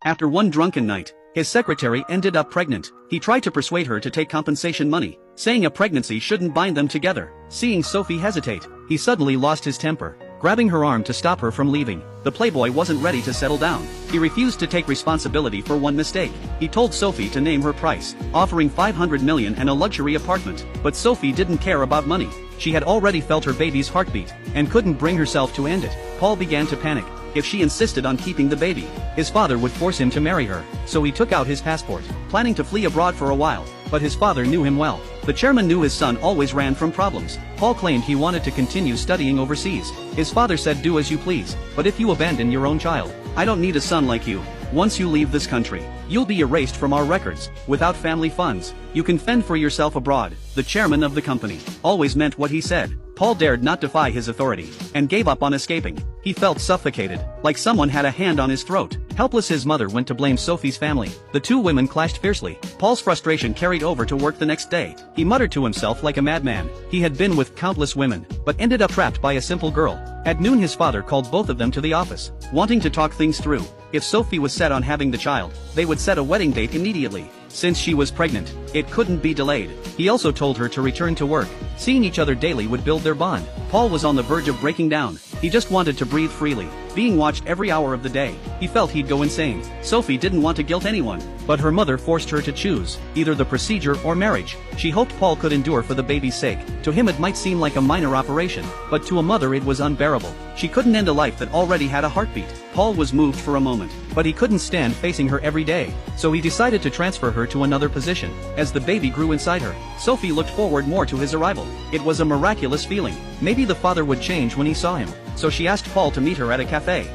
After one drunken night, his secretary ended up pregnant. He tried to persuade her to take compensation money, saying a pregnancy shouldn't bind them together. Seeing Sophie hesitate, he suddenly lost his temper, grabbing her arm to stop her from leaving. The playboy wasn't ready to settle down. He refused to take responsibility for one mistake. He told Sophie to name her price, offering $500 million and a luxury apartment. But Sophie didn't care about money. She had already felt her baby's heartbeat, and couldn't bring herself to end it. Paul began to panic. If she insisted on keeping the baby, his father would force him to marry her, so he took out his passport, planning to flee abroad for a while. But his father knew him well. The chairman knew his son always ran from problems. Paul claimed he wanted to continue studying overseas. His father said, "Do as you please, but if you abandon your own child, I don't need a son like you. Once you leave this country, you'll be erased from our records. Without family funds, you can fend for yourself abroad." The chairman of the company always meant what he said. Paul dared not defy his authority, and gave up on escaping. He felt suffocated, like someone had a hand on his throat. Helpless, his mother went to blame Sophie's family. The two women clashed fiercely. Paul's frustration carried over to work the next day. He muttered to himself like a madman. He had been with countless women, but ended up trapped by a simple girl. At noon, his father called both of them to the office, wanting to talk things through. If Sophie was set on having the child, they would set a wedding date immediately. Since she was pregnant, it couldn't be delayed. He also told her to return to work. Seeing each other daily would build their bond. Paul was on the verge of breaking down. He just wanted to breathe freely, being watched every hour of the day. He felt he'd go insane. Sophie didn't want to guilt anyone, but her mother forced her to choose either the procedure or marriage. She hoped Paul could endure for the baby's sake. To him it might seem like a minor operation, but to a mother it was unbearable. She couldn't end a life that already had a heartbeat. Paul was moved for a moment, but he couldn't stand facing her every day, so he decided to transfer her to another position. As the baby grew inside her, Sophie looked forward more to his arrival. It was a miraculous feeling. Maybe the father would change when he saw him, so she asked Paul to meet her at a cafe.